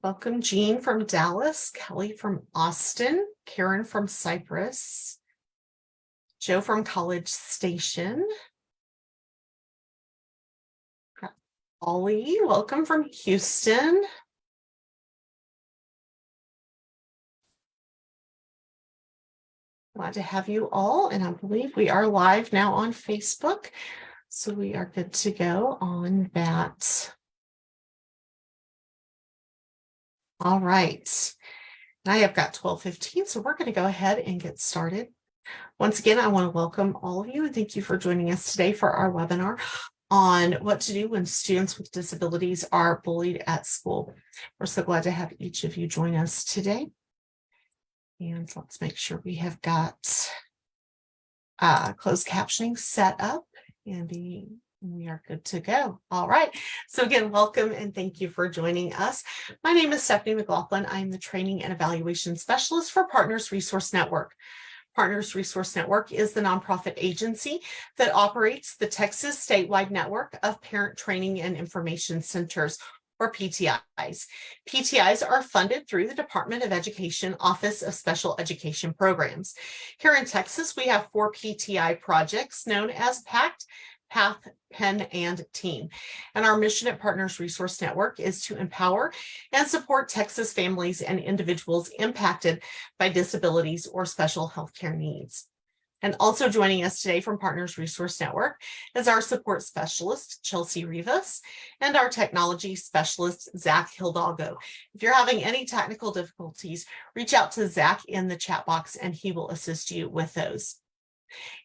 Welcome, Jean from Dallas, Kelly from Austin, Karen from Cyprus, Joe from College Station, Ollie, welcome from Houston. Glad to have you all, and I believe we are live now on Facebook, so we are good to go on that. All right, I have got 12:15, so we're going to go ahead and get started. Once again, I want to welcome all of you and thank you for joining us today for our webinar on what to do when students with disabilities are bullied at school. We're so glad to have each of you join us today. And let's make sure we have got closed captioning set up and we are good to go. All right. So again, welcome and thank you for joining us. My name is Stephanie McLaughlin. I'm the Training and Evaluation Specialist for Partners Resource Network. Partners Resource Network is the nonprofit agency that operates the Texas statewide network of parent training and information centers, or PTIs. PTIs are funded through the Department of Education Office of Special Education Programs. Here in Texas, we have 4 PTI projects known as PACT, PACT, and TEAM. And our mission at Partners Resource Network is to empower and support Texas families and individuals impacted by disabilities or special healthcare needs. And also joining us today from Partners Resource Network is our support specialist, Chelsea Rivas, and our technology specialist, Zach Hidalgo. If you're having any technical difficulties, reach out to Zach in the chat box and he will assist you with those.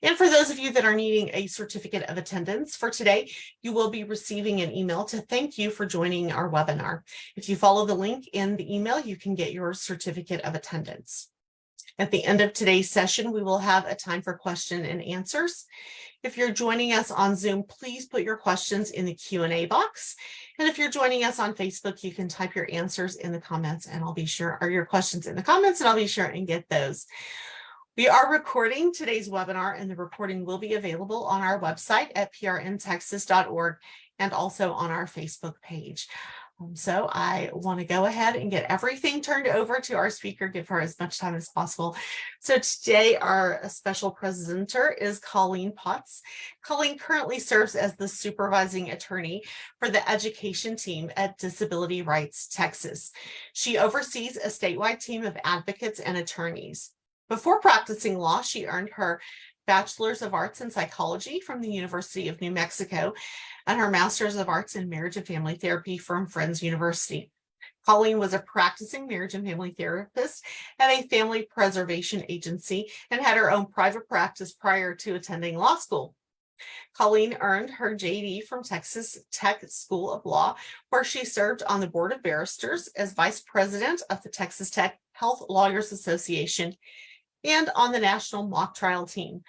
And for those of you that are needing a certificate of attendance for today, you will be receiving an email to thank you for joining our webinar. If you follow the link in the email, you can get your certificate of attendance. At the end of today's session, we will have a time for question and answers. If you're joining us on Zoom, please put your questions in the Q&A box. And if you're joining us on Facebook, you can type your answers in the comments and I'll be sure, or your questions in the comments, and I'll be sure and get those. We are recording today's webinar and the recording will be available on our website at prntexas.org and also on our Facebook page. So I want to go ahead and get everything turned over to our speaker, give her as much time as possible. So today our special presenter is Colleen Potts. Colleen currently serves as the supervising attorney for the education team at Disability Rights Texas. She oversees a statewide team of advocates and attorneys. Before practicing law, she earned her Bachelor's of Arts in Psychology from the University of New Mexico and her Master's of Arts in Marriage and Family Therapy from Friends University. Colleen was a practicing marriage and family therapist at a family preservation agency and had her own private practice prior to attending law school. Colleen earned her JD from Texas Tech School of Law, where she served on the Board of Barristers as Vice President of the Texas Tech Health Lawyers Association and on the National Mock Trial Team.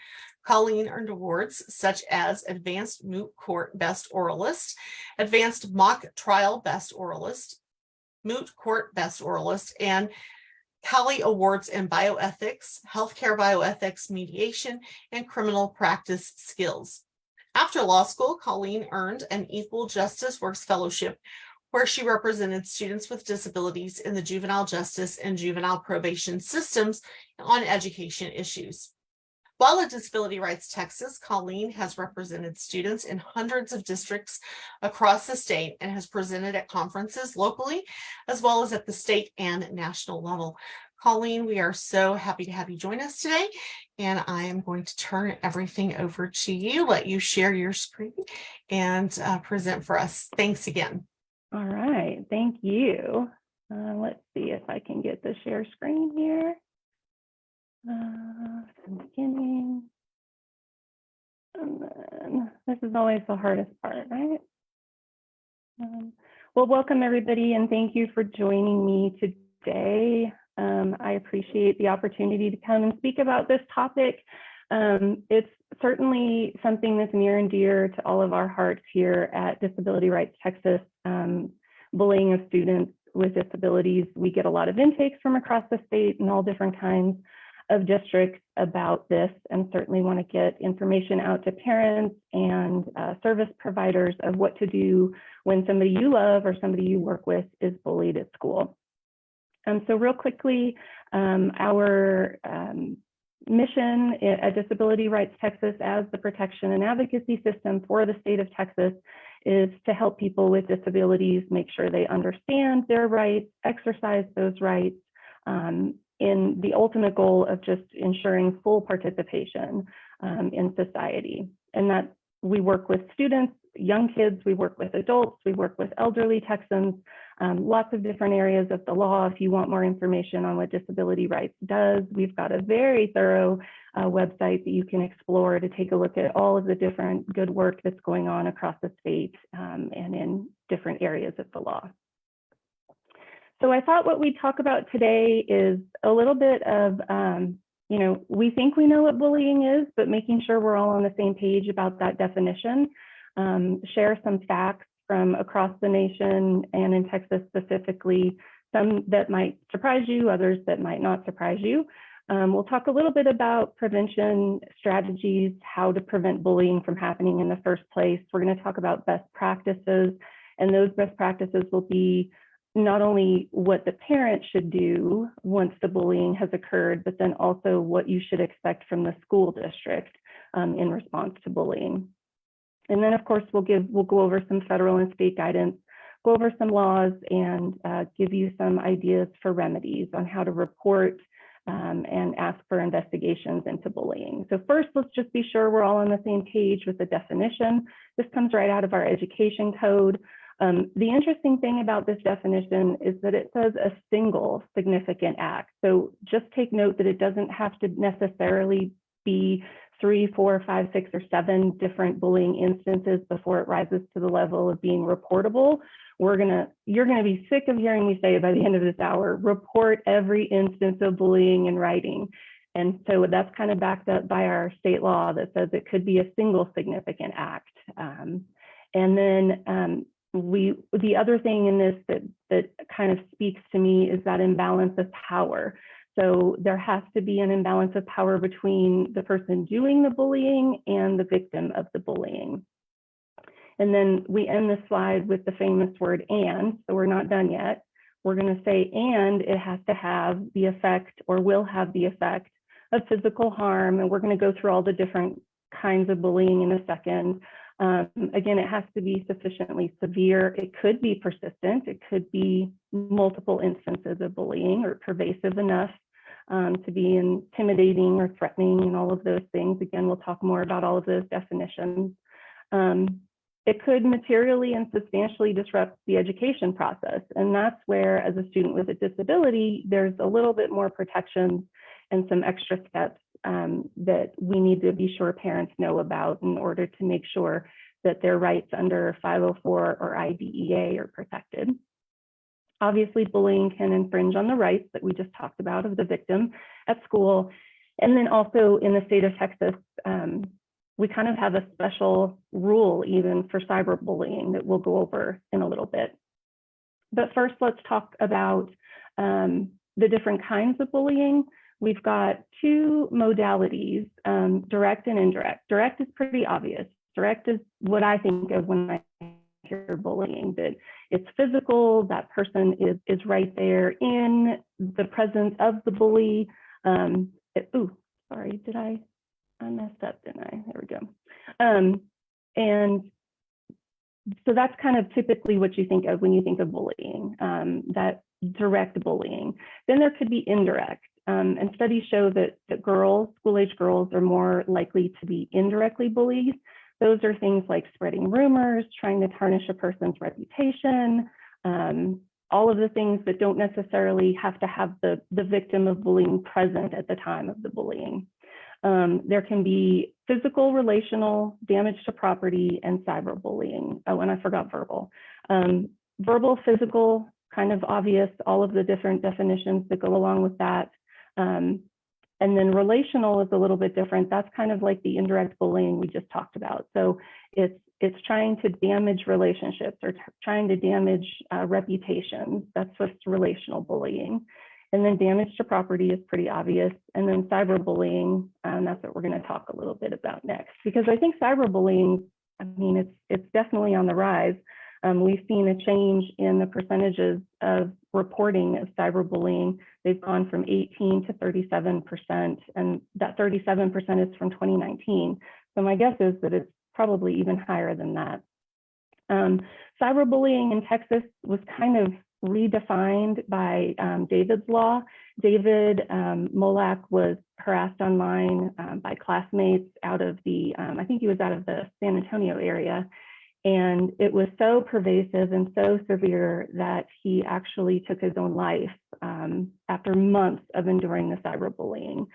Colleen earned awards such as Advanced Moot Court Best Oralist, Advanced Mock Trial Best Oralist, Moot Court Best Oralist, and Cali Awards in Bioethics, Healthcare Bioethics, Mediation, and Criminal Practice Skills. After law school, Colleen earned an Equal Justice Works Fellowship, where she represented students with disabilities in the juvenile justice and juvenile probation systems on education issues. While at Disability Rights Texas, Colleen has represented students in hundreds of districts across the state and has presented at conferences locally, as well as at the state and national level. Colleen, we are so happy to have you join us today, and I am going to turn everything over to you, let you share your screen and present for us. Thanks again. All right, thank you. Let's see if I can get the share screen here. Beginning. And then this is always the hardest part, right? Well, welcome everybody, and thank you for joining me today. I appreciate the opportunity to come and speak about this topic. It's certainly something that's near and dear to all of our hearts here at Disability Rights Texas. Bullying of students with disabilities, we get a lot of intakes from across the state and all different kinds. of districts about this, and certainly want to get information out to parents and service providers of what to do when somebody you love or somebody you work with is bullied at school. So real quickly, our mission at Disability Rights Texas as the protection and advocacy system for the state of Texas is to help people with disabilities make sure they understand their rights, exercise those rights, in the ultimate goal of just ensuring full participation in society. And that we work with students, young kids, we work with adults, we work with elderly Texans, lots of different areas of the law. If you want more information on what disability rights does, we've got a very thorough website that you can explore to take a look at all of the different good work that's going on across the state and in different areas of the law. So I thought what we'd talk about today is a little bit of, we think we know what bullying is, but making sure we're all on the same page about that definition, share some facts from across the nation and in Texas specifically, some that might surprise you, others that might not surprise you. We'll talk a little bit about prevention strategies, how to prevent bullying from happening in the first place. We're going to talk about best practices, and those best practices will be not only what the parent should do once the bullying has occurred, but then also what you should expect from the school district in response to bullying. And then, of course, we'll go over some federal and state guidance, go over some laws, and give you some ideas for remedies on how to report and ask for investigations into bullying. So first, let's just be sure we're all on the same page with the definition. This comes right out of our education code. The interesting thing about this definition is that it says a single significant act. So just take note that it doesn't have to necessarily be 3, 4, 5, 6, or 7 different bullying instances before it rises to the level of being reportable. You're gonna be sick of hearing me say it by the end of this hour, report every instance of bullying in writing. And so that's kind of backed up by our state law that says it could be a single significant act. And then the other thing in this that kind of speaks to me is that imbalance of power. So there has to be an imbalance of power between the person doing the bullying and the victim of the bullying. And then we end the slide with the famous word "and," so we're not done yet. We're going to say, and it has to have the effect or will have the effect of physical harm. And we're going to go through all the different kinds of bullying in a second. Again, it has to be sufficiently severe. It could be persistent. It could be multiple instances of bullying or pervasive enough to be intimidating or threatening and all of those things. Again, we'll talk more about all of those definitions. It could materially and substantially disrupt the education process. And that's where, as a student with a disability, there's a little bit more protections and some extra steps that we need to be sure parents know about in order to make sure that their rights under 504 or IDEA are protected. Obviously, bullying can infringe on the rights that we just talked about of the victim at school. And then also in the state of Texas, we kind of have a special rule even for cyberbullying that we'll go over in a little bit. But first, let's talk about the different kinds of bullying. We've got 2 modalities, direct and indirect. Direct is pretty obvious. Direct is what I think of when I hear bullying, that it's physical, that person is right there in the presence of the bully. Sorry, I messed up, didn't I? There we go. And so that's kind of typically what you think of when you think of bullying, that direct bullying. Then there could be indirect. And studies show that school-age girls are more likely to be indirectly bullied. Those are things like spreading rumors, trying to tarnish a person's reputation, all of the things that don't necessarily have to have the victim of bullying present at the time of the bullying. There can be physical, relational, damage to property, and cyberbullying. Oh, and I forgot verbal. Verbal, physical, kind of obvious, all of the different definitions that go along with that. And then relational is a little bit different. That's kind of like the indirect bullying we just talked about. So it's trying to damage relationships or trying to damage reputations. That's what's relational bullying. And then damage to property is pretty obvious. And then cyberbullying, that's what we're going to talk a little bit about next, because I think cyberbullying, I mean, it's definitely on the rise. We've seen a change in the percentages of reporting of cyberbullying. They've gone from 18 to 37%, and that 37% is from 2019. So my guess is that it's probably even higher than that. Cyberbullying in Texas was kind of redefined by David's Law. David Molak was harassed online by classmates out of the, I think he was out of the San Antonio area. And it was so pervasive and so severe that he actually took his own life after months of enduring the cyberbullying.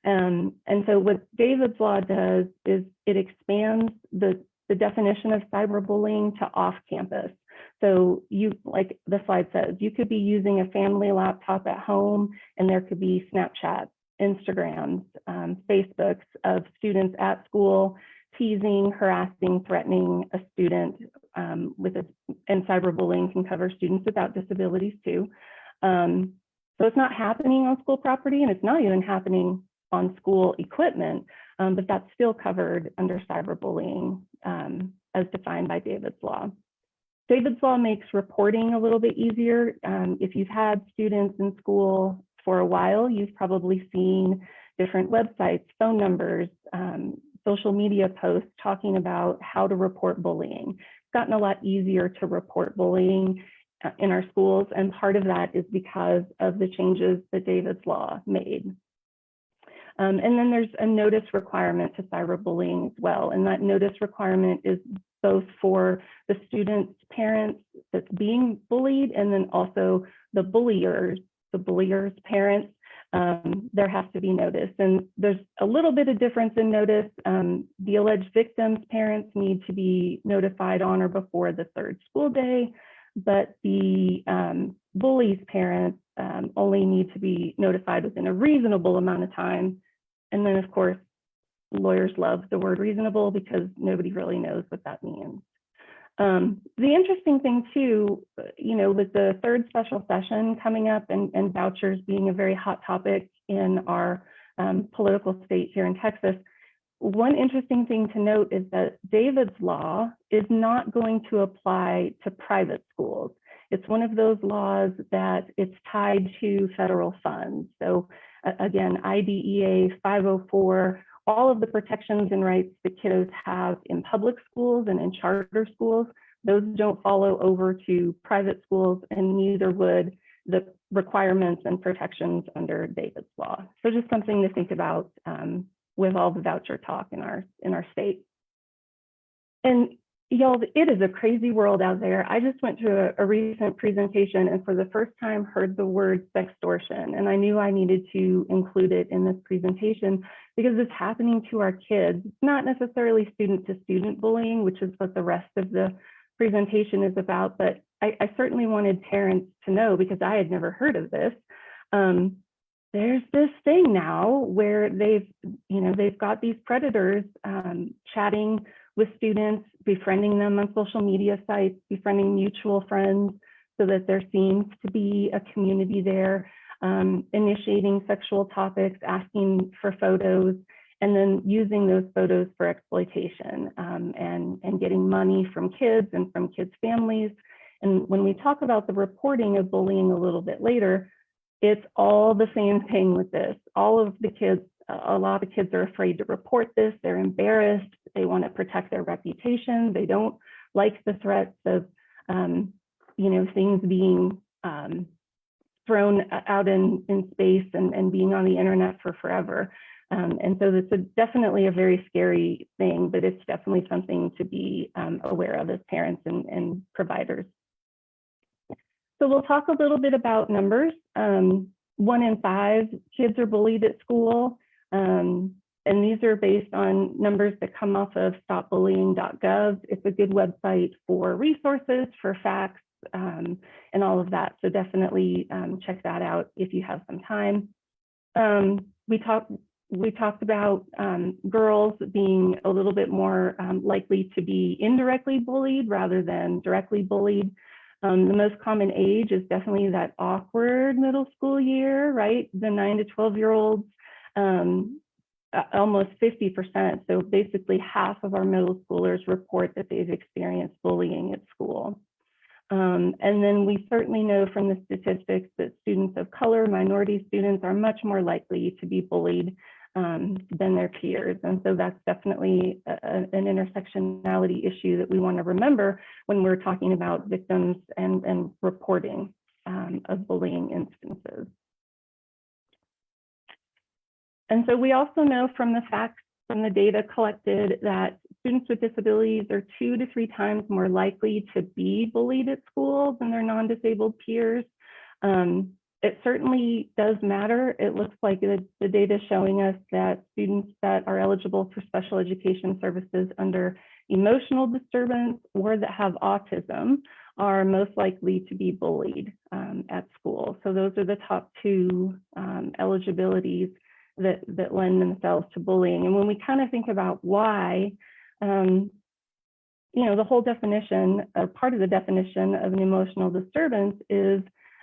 And so what David's Law does is it expands the definition of cyberbullying to off-campus. So you, like the slide says, you could be using a family laptop at home, and there could be Snapchats, Instagrams, Facebooks of students at school teasing, harassing, threatening a student and cyberbullying can cover students without disabilities too. So it's not happening on school property, and it's not even happening on school equipment, but that's still covered under cyberbullying as defined by David's Law. David's Law makes reporting a little bit easier. If you've had students in school for a while, you've probably seen different websites, phone numbers, social media posts talking about how to report bullying. It's gotten a lot easier to report bullying in our schools, and part of that is because of the changes that David's Law made. And then there's a notice requirement to cyberbullying as well, and that notice requirement is both for the student's parents that's being bullied, and then also the bullyer's parents. There has to be notice, and there's a little bit of difference in notice. The alleged victim's parents need to be notified on or before the third school day, but the bully's parents only need to be notified within a reasonable amount of time. And then, of course, lawyers love the word reasonable because nobody really knows what that means. The interesting thing too, with the third special session coming up and vouchers being a very hot topic in our political state here in Texas, one interesting thing to note is that David's Law is not going to apply to private schools. It's one of those laws that it's tied to federal funds. So again, IDEA 504, all of the protections and rights that kiddos have in public schools and in charter schools, those don't follow over to private schools, and neither would the requirements and protections under David's Law. So just something to think about with all the voucher talk in our state. And y'all, it is a crazy world out there. I just went to a recent presentation and for the first time heard the word sextortion, and I knew I needed to include it in this presentation because it's happening to our kids. It's not necessarily student-to-student bullying, which is what the rest of the presentation is about, but I certainly wanted parents to know, because I had never heard of this. There's this thing now where they've got these predators chatting with students, befriending them on social media sites, befriending mutual friends so that there seems to be a community there, initiating sexual topics, asking for photos, and then using those photos for exploitation and getting money from kids and from kids' families. And when we talk about the reporting of bullying a little bit later, it's all the same thing with this. All of the kids, a lot of kids are afraid to report this. They're embarrassed. They want to protect their reputation. They don't like the threats of, things being thrown out in space and being on the internet for forever. And so it's definitely a very scary thing, but it's definitely something to be aware of as parents and providers. So we'll talk a little bit about numbers. 1 in 5 kids are bullied at school. And these are based on numbers that come off of stopbullying.gov. It's a good website for resources, for facts, and all of that. So definitely check that out if you have some time. We talked about girls being a little bit more likely to be indirectly bullied rather than directly bullied. The most common age is definitely that awkward middle school year, right? The 9 to 12-year-olds, almost 50%. So basically half of our middle schoolers report that they've experienced bullying at school. And then we certainly know from the statistics that students of color, minority students, are much more likely to be bullied than their peers. And so that's definitely an intersectionality issue that we want to remember when we're talking about victims and reporting of bullying instances. And so we also know from the facts, from the data collected, that students with disabilities are 2 to 3 times more likely to be bullied at school than their non-disabled peers. It certainly does matter. It looks like the data showing us that students that are eligible for special education services under emotional disturbance or that have autism are most likely to be bullied at school. So those are the top 2 eligibilities that lend themselves to bullying. And when we kind of think about why, you know, the whole definition, or part of the definition of an emotional disturbance is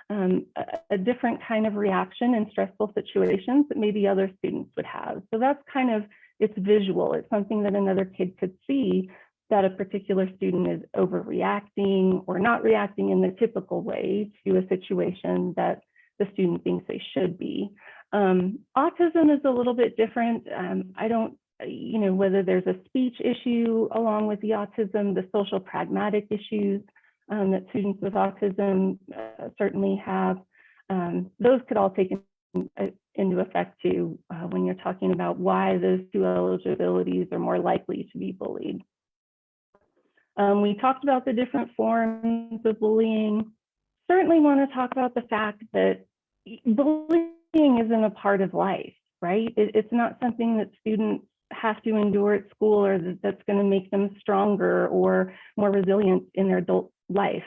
a different kind of reaction in stressful situations that maybe other students would have. So that's kind of, it's visual. It's something that another kid could see, that a particular student is overreacting or not reacting in the typical way to a situation that the student thinks they should be. Autism is a little bit different. I don't, you know, whether there's a speech issue along with the autism, the social pragmatic issues that students with autism certainly have, those could all take into effect too when you're talking about why those 2 eligibilities are more likely to be bullied. We talked about the different forms of bullying. Certainly want to talk about the fact that bullying isn't a part of life, right? It's not something that students have to endure at school, or that's going to make them stronger or more resilient in their adult life.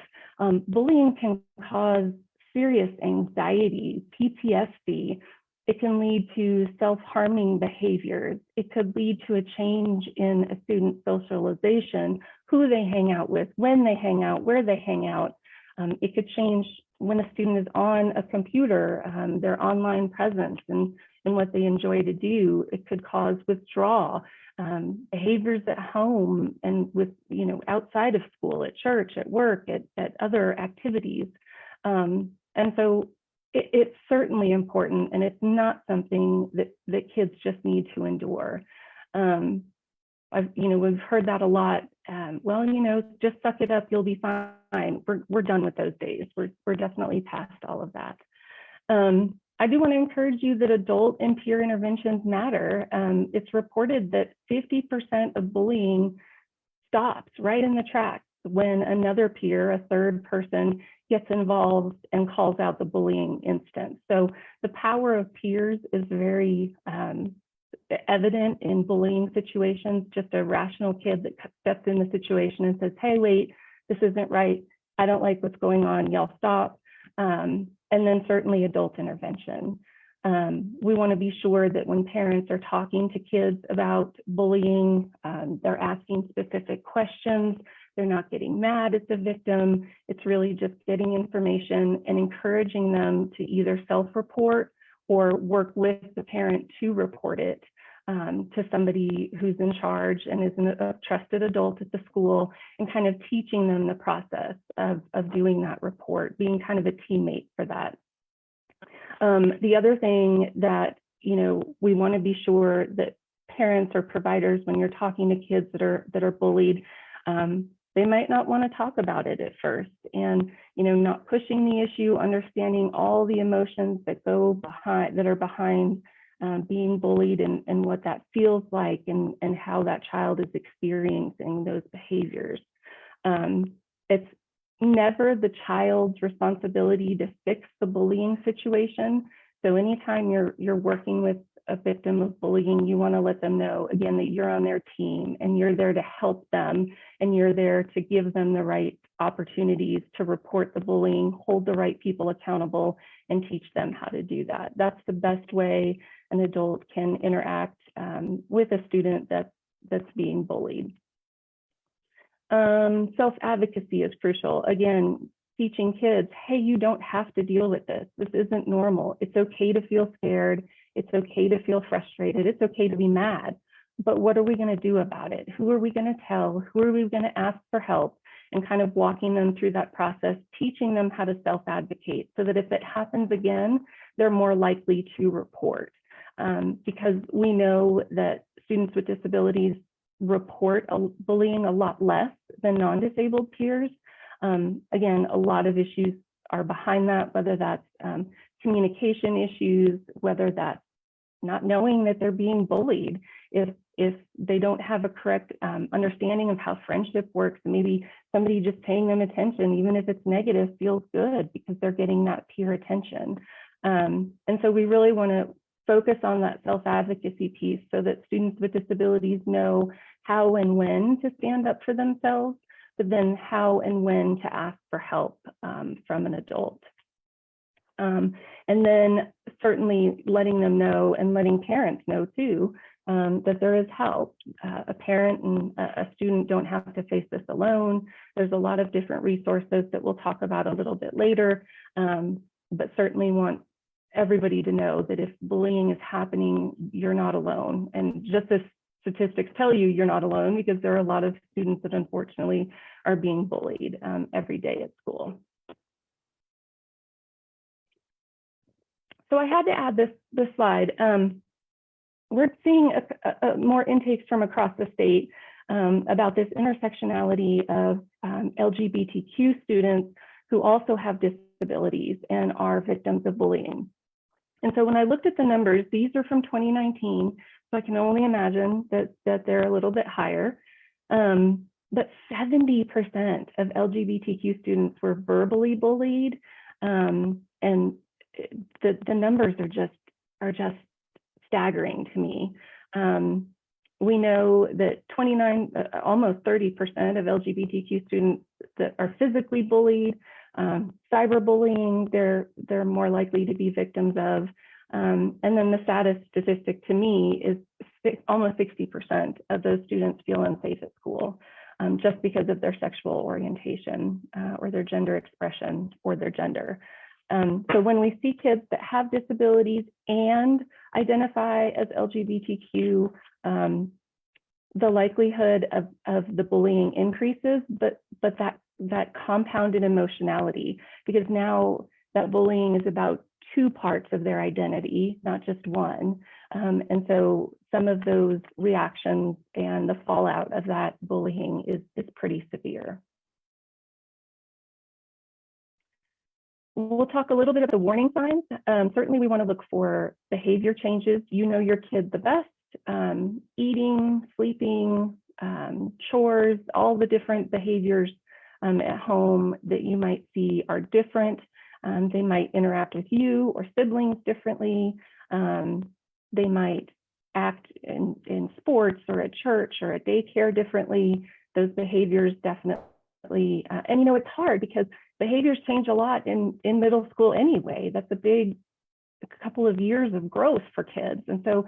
Bullying can cause serious anxiety, PTSD. It can lead to self-harming behaviors. It could lead to a change in a student's socialization, who they hang out with, when they hang out, where they hang out. It could change when a student is on a computer, their online presence and what they enjoy to do. It could cause withdrawal, behaviors at home and with, you know, outside of school, at church, at work, at other activities. And so it's certainly important, and it's not something that kids just need to endure. We've heard that a lot. Well, you know, just suck it up, you'll be fine. We're done with those days. We're definitely past all of that. I do want to encourage you that adult and peer interventions matter. It's reported that 50% of bullying stops right in the tracks when another peer, a third person, gets involved and calls out the bullying instance. So the power of peers is very evident in bullying situations. Just a rational kid that steps in the situation and says, hey, wait, this isn't right. I don't like what's going on. Y'all stop. And then certainly adult intervention. We want to be sure that when parents are talking to kids about bullying, they're asking specific questions. They're not getting mad at the victim. It's really just getting information and encouraging them to either self-report or work with the parent to report it to somebody who's in charge and is a trusted adult at the school, and kind of teaching them the process of doing that report, being kind of a teammate for that. The other thing that, you know, we want to be sure that parents or providers, when you're talking to kids that are bullied, they might not want to talk about it at first, and, you know, not pushing the issue, understanding all the emotions that go behind, that are behind being bullied, and what that feels like, and how that child is experiencing those behaviors. It's never the child's responsibility to fix the bullying situation. So anytime you're working with a victim of bullying, you want to let them know, again, that you're on their team and you're there to help them, and you're there to give them the right opportunities to report the bullying, hold the right people accountable, and teach them how to do that. That's the best way an adult can interact with a student that's being bullied. Self-advocacy is crucial. Again, teaching kids, hey, you don't have to deal with this. This isn't normal. It's okay to feel scared. It's okay to feel frustrated. It's okay to be mad. But what are we going to do about it? Who are we going to tell? Who are we going to ask for help? And kind of walking them through that process, teaching them how to self-advocate so that if it happens again, they're more likely to report. Because we know that students with disabilities report bullying a lot less than non-disabled peers. Again, a lot of issues are behind that, whether that's communication issues, whether that's not knowing that they're being bullied, if they don't have a correct understanding of how friendship works, maybe somebody just paying them attention, even if it's negative, feels good because they're getting that peer attention. And so we really want to focus on that self-advocacy piece so that students with disabilities know how and when to stand up for themselves, but then how and when to ask for help from an adult. And then certainly letting them know and letting parents know too, that there is help. A parent and a student don't have to face this alone. There's a lot of different resources that we'll talk about a little bit later, but certainly want everybody to know that if bullying is happening, you're not alone. And just as statistics tell you, you're not alone, because there are a lot of students that unfortunately are being bullied every day at school. So I had to add this slide. We're seeing more intakes from across the state about this intersectionality of LGBTQ students who also have disabilities and are victims of bullying. And so when I looked at the numbers, these are from 2019, so I can only imagine that they're a little bit higher. But 70% of LGBTQ students were verbally bullied, and the numbers are just staggering to me. We know that almost 30% of LGBTQ students that are physically bullied, cyberbullying, they're more likely to be victims of. And then the saddest statistic to me is almost 60% of those students feel unsafe at school, just because of their sexual orientation or their gender expression or their gender. So when we see kids that have disabilities and identify as LGBTQ, the likelihood of the bullying increases, but that compounded emotionality, because now that bullying is about two parts of their identity, not just one. And so some of those reactions and the fallout of that bullying is pretty severe. We'll talk a little bit about the warning signs. Certainly we want to look for behavior changes. You know your kid the best. Eating, sleeping, chores, all the different behaviors at home that you might see are different. They might interact with you or siblings differently. They might act in sports or at church or at daycare differently. Those behaviors definitely, and you know, it's hard because behaviors change a lot in middle school anyway. That's a big couple of years of growth for kids. And so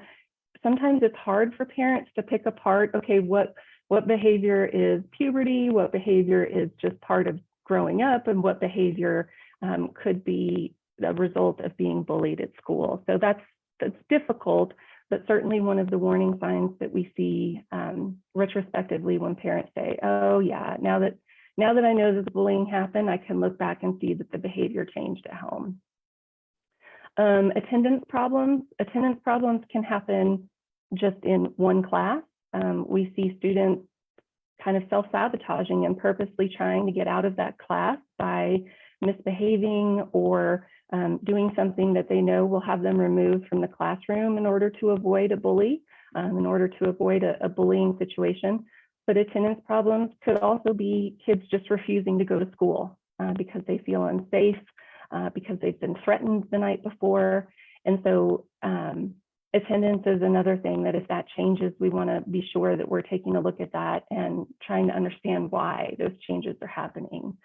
sometimes it's hard for parents to pick apart, okay, what behavior is puberty, what behavior is just part of growing up, and what behavior could be a result of being bullied at school. So that's difficult, but certainly one of the warning signs that we see retrospectively when parents say, oh yeah, now that I know that the bullying happened, I can look back and see that the behavior changed at home. Attendance problems can happen just in one class. We see students kind of self-sabotaging and purposely trying to get out of that class by misbehaving or doing something that they know will have them removed from the classroom in order to avoid a bully, in order to avoid a bullying situation. But attendance problems could also be kids just refusing to go to school because they feel unsafe, because they've been threatened the night before. And so attendance is another thing that if that changes, we want to be sure that we're taking a look at that and trying to understand why those changes are happening.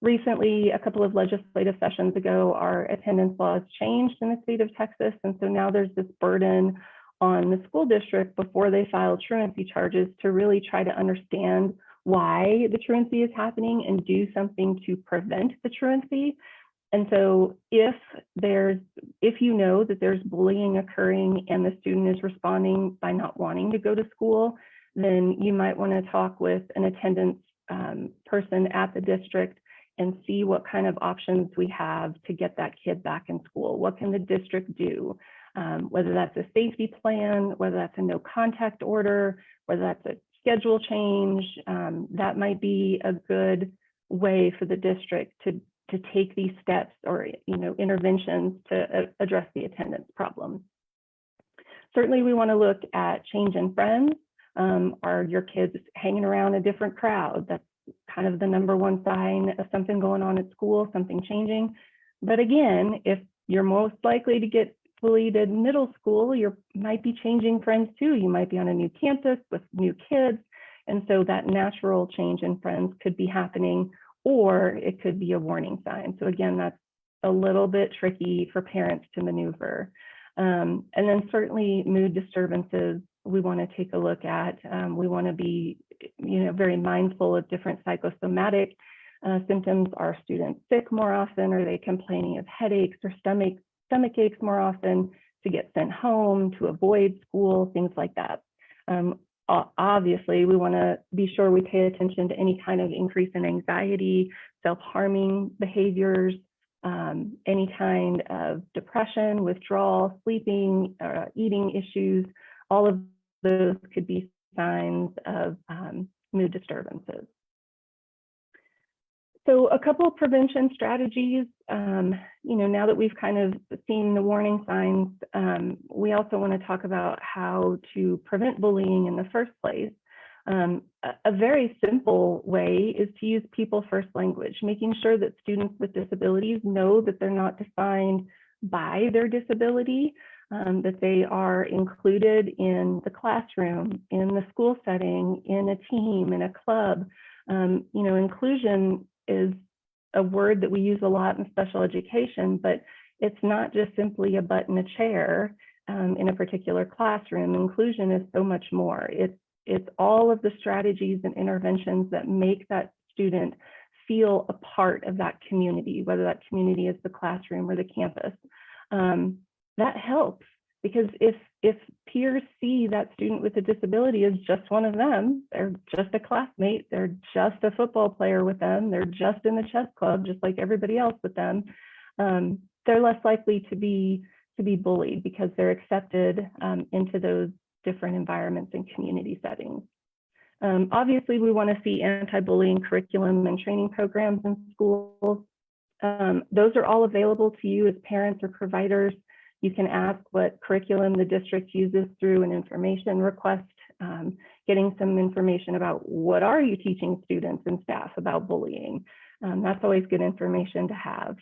Recently, a couple of legislative sessions ago, our attendance laws changed in the state of Texas. And so now there's this burden on the school district before they file truancy charges to really try to understand why the truancy is happening and do something to prevent the truancy. And so if you know that there's bullying occurring and the student is responding by not wanting to go to school, then you might want to talk with an attendance person at the district and see what kind of options we have to get that kid back in school. What can the district do? Whether that's a safety plan, whether that's a no contact order, whether that's a schedule change, that might be a good way for the district to take these steps or interventions to address the attendance problem. Certainly, we want to look at change in friends. Are your kids hanging around a different crowd? That's kind of the number one sign of something going on at school, something changing. But again, if you're most likely to get bullied in middle school, you might be changing friends too. You might be on a new campus with new kids. And so that natural change in friends could be happening, or it could be a warning sign. So again, that's a little bit tricky for parents to maneuver. And then certainly mood disturbances, we want to take a look at. We want to be very mindful of different psychosomatic symptoms. Are students sick more often? Are they complaining of headaches or stomach aches more often, to get sent home, to avoid school, things like that. Obviously, we want to be sure we pay attention to any kind of increase in anxiety, self-harming behaviors, any kind of depression, withdrawal, sleeping, eating issues. All of those could be signs of mood disturbances. So a couple of prevention strategies, now that we've kind of seen the warning signs, we also want to talk about how to prevent bullying in the first place. A very simple way is to use people first language, making sure that students with disabilities know that they're not defined by their disability, that they are included in the classroom, in the school setting, in a team, in a club. Inclusion is a word that we use a lot in special education, but it's not just simply a butt in a chair in a particular classroom. Inclusion is so much more. It's all of the strategies and interventions that make that student feel a part of that community, whether that community is the classroom or the campus. That helps, because if peers see that student with a disability as just one of them, they're just a classmate, they're just a football player with them, they're just in the chess club, just like everybody else with them, they're less likely to be bullied, because they're accepted into those different environments and community settings. Obviously, we want to see anti-bullying curriculum and training programs in schools. Those are all available to you as parents or providers. You can ask what curriculum the district uses through an information request, getting some information about what are you teaching students and staff about bullying. That's always good information to have.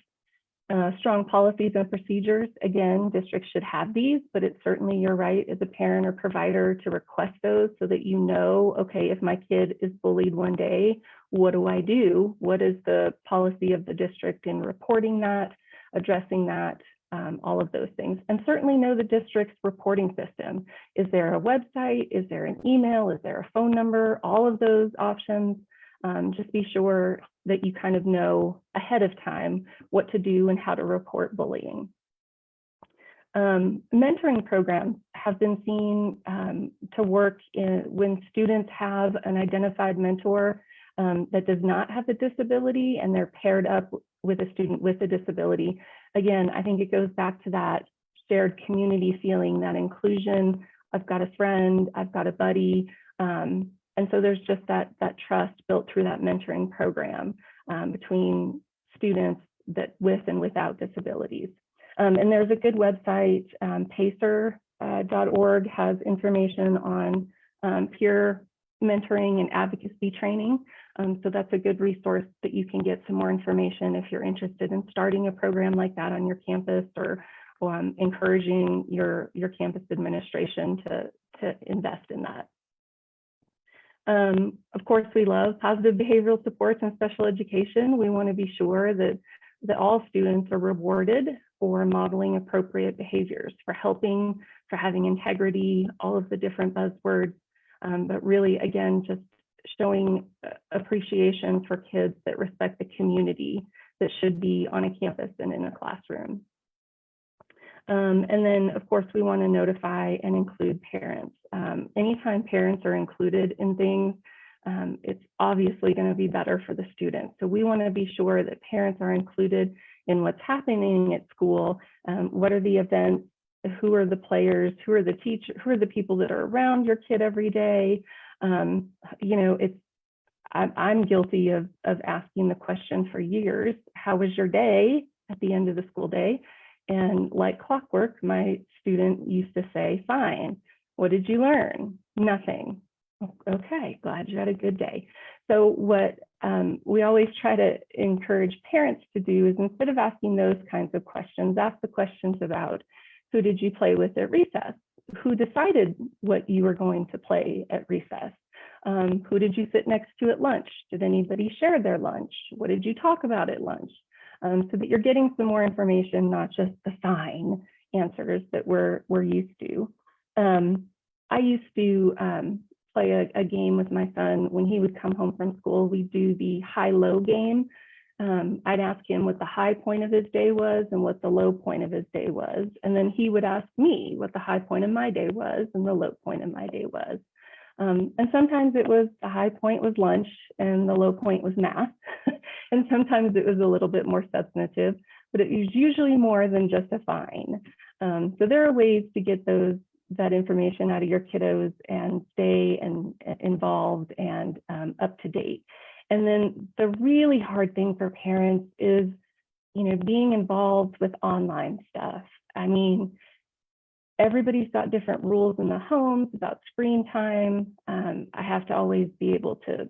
Strong policies and procedures. Again, districts should have these, but it's certainly your right as a parent or provider to request those so that you know, okay, if my kid is bullied one day, what do I do? What is the policy of the district in reporting that, addressing that, all of those things. And certainly know the district's reporting system. Is there a website? Is there an email? Is there a phone number? All of those options. Just be sure that you kind of know ahead of time what to do and how to report bullying. Mentoring programs have been seen to work when students have an identified mentor that does not have a disability and they're paired up with a student with a disability. Again, I think it goes back to that shared community feeling, that inclusion. I've got a friend, I've got a buddy. And so there's just that trust built through that mentoring program between students that with and without disabilities. And there's a good website, pacer.org has information on peer mentoring and advocacy training. So that's a good resource that you can get some more information if you're interested in starting a program like that on your campus, or encouraging your campus administration to invest in that. Of course, we love positive behavioral supports and special education. We want to be sure that all students are rewarded for modeling appropriate behaviors, for helping, for having integrity, all of the different buzzwords. But really, again, just showing appreciation for kids that respect the community that should be on a campus and in a classroom. And then, of course, we want to notify and include parents. Anytime parents are included in things, it's obviously going to be better for the students. So we want to be sure that parents are included in what's happening at school. What are the events? Who are the players? Who are the teachers? Who are the people that are around your kid every day? You know, I'm guilty of asking the question for years, how was your day at the end of the school day? And like clockwork, my student used to say, fine. What did you learn? Nothing. Okay, glad you had a good day. So what we always try to encourage parents to do is, instead of asking those kinds of questions, ask the questions about, who did you play with at recess? Who decided what you were going to play at recess? Who did you sit next to at lunch? Did anybody share their lunch? What did you talk about at lunch? So that you're getting some more information, not just the fine answers that we're used to. I used to play a game with my son when he would come home from school. We do the high-low game. I'd ask him what the high point of his day was and what the low point of his day was. And then he would ask me what the high point of my day was and the low point of my day was. And sometimes it was, the high point was lunch and the low point was math. And sometimes it was a little bit more substantive, but it was usually more than just a fine. So there are ways to get that information out of your kiddos and stay involved and up to date. And then the really hard thing for parents is, you know, being involved with online stuff. I mean, everybody's got different rules in the homes about screen time. I have to always be able to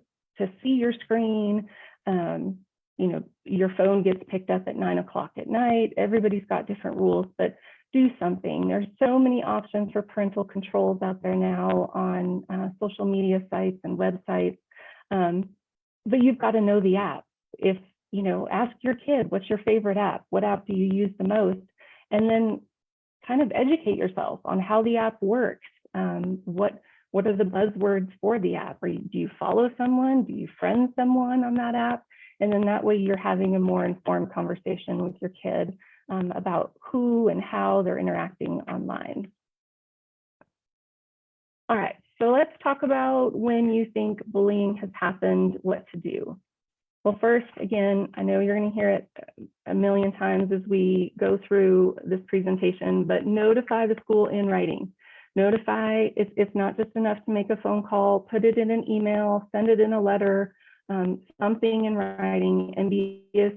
see your screen. You know, your phone gets picked up at 9 o'clock at night. Everybody's got different rules, but do something. There's so many options for parental controls out there now on social media sites and websites. But you've got to know the app. If, you know, ask your kid, what's your favorite app? What app do you use the most? And then kind of educate yourself on how the app works. What are the buzzwords for the app? Do you follow someone? Do you friend someone on that app? And then that way you're having a more informed conversation with your kid about who and how they're interacting online. All right, so let's talk about when you think bullying has happened, what to do. Well, first, again, I know you're going to hear it a million times as we go through this presentation, but notify the school in writing. Notify, it's not just enough to make a phone call, put it in an email, send it in a letter, something in writing, and be as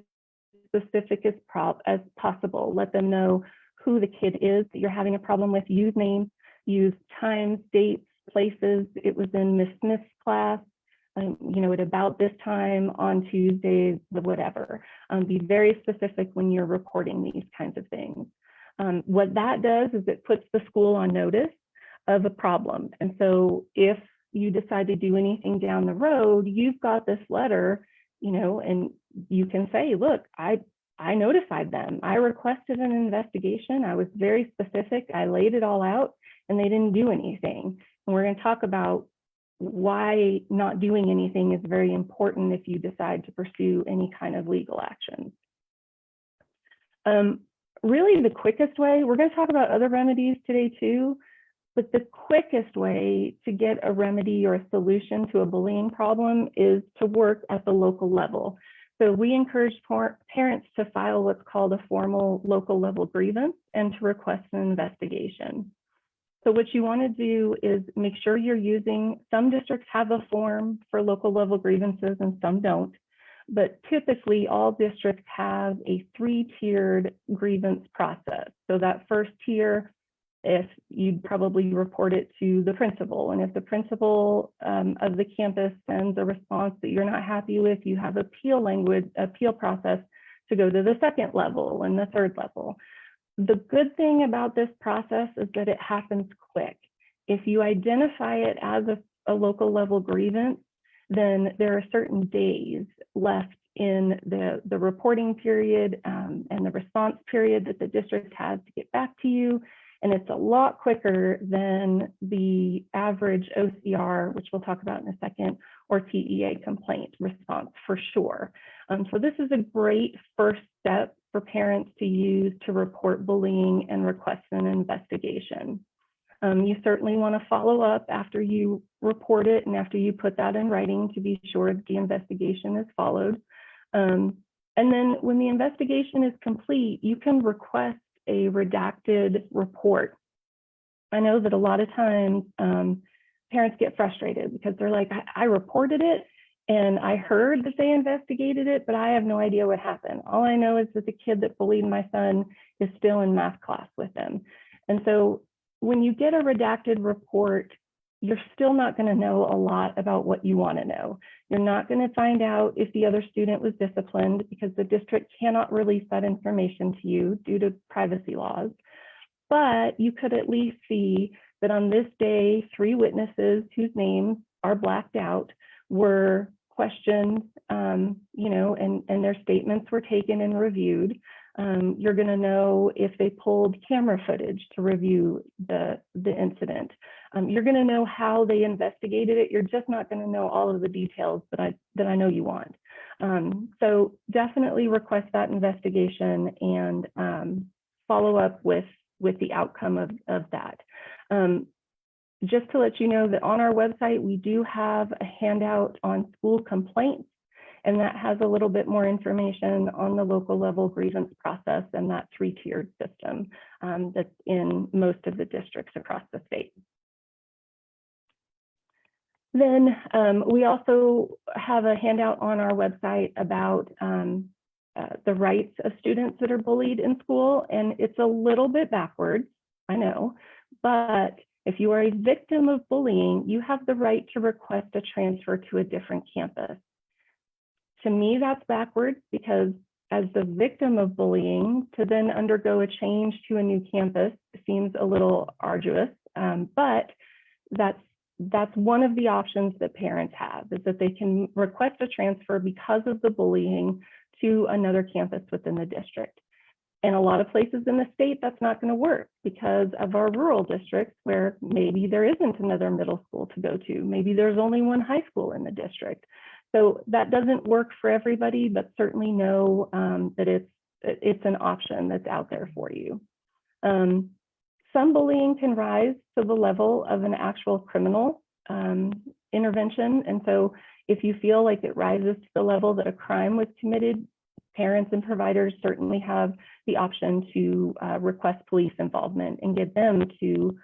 specific as possible. Let them know who the kid is that you're having a problem with. Use names, use times, dates, places. It was in Miss Smith's class, you know, at about this time on Tuesday, whatever. Be very specific when you're reporting these kinds of things. What that does is it puts the school on notice of a problem. And so if you decide to do anything down the road, you've got this letter, you know, and you can say, look, I notified them. I requested an investigation. I was very specific. I laid it all out and they didn't do anything. And we're going to talk about why not doing anything is very important if you decide to pursue any kind of legal action. Really the quickest way, we're going to talk about other remedies today too, but the quickest way to get a remedy or a solution to a bullying problem is to work at the local level. So we encourage parents to file what's called a formal local level grievance and to request an investigation. So what you want to do is make sure you're using, some districts have a form for local level grievances and some don't, but typically all districts have a 3-tiered grievance process. So that first tier, if you'd probably report it to the principal, and if the principal of the campus sends a response that you're not happy with, you have appeal process to go to the 2nd level and the 3rd level. The good thing about this process is that it happens quick. If you identify it as a local level grievance, then there are certain days left in the reporting period and the response period that the district has to get back to you. And it's a lot quicker than the average OCR, which we'll talk about in a second, or TEA complaint response for sure. So this is a great first step for parents to use to report bullying and request an investigation. You certainly want to follow up after you report it and after you put that in writing to be sure that the investigation is followed. And then when the investigation is complete, you can request a redacted report. I know that a lot of times parents get frustrated because they're like, I reported it and I heard that they investigated it, but I have no idea what happened. All I know is that the kid that bullied my son is still in math class with them. And so when you get a redacted report, you're still not going to know a lot about what you want to know. You're not going to find out if the other student was disciplined because the district cannot release that information to you due to privacy laws. But you could at least see that on this day, 3 witnesses whose names are blacked out were questioned, you know, and their statements were taken and reviewed. You're going to know if they pulled camera footage to review the incident. You're going to know how they investigated it. You're just not going to know all of the details that I know you want. So definitely request that investigation and follow up with the outcome of that. Just to let you know that on our website, we do have a handout on school complaints, and that has a little bit more information on the local level grievance process and that 3-tiered system that's in most of the districts across the state. Then we also have a handout on our website about the rights of students that are bullied in school, and it's a little bit backwards, I know, but if you are a victim of bullying, you have the right to request a transfer to a different campus. To me, that's backwards because as the victim of bullying, to then undergo a change to a new campus seems a little arduous, but that's one of the options that parents have, is that they can request a transfer because of the bullying to another campus within the district. In a lot of places in the state, that's not going to work because of our rural districts where maybe there isn't another middle school to go to. Maybe there's only one high school in the district. So that doesn't work for everybody, but certainly know that it's an option that's out there for you. Some bullying can rise to the level of an actual criminal intervention. And so if you feel like it rises to the level that a crime was committed, parents and providers certainly have the option to request police involvement and get them to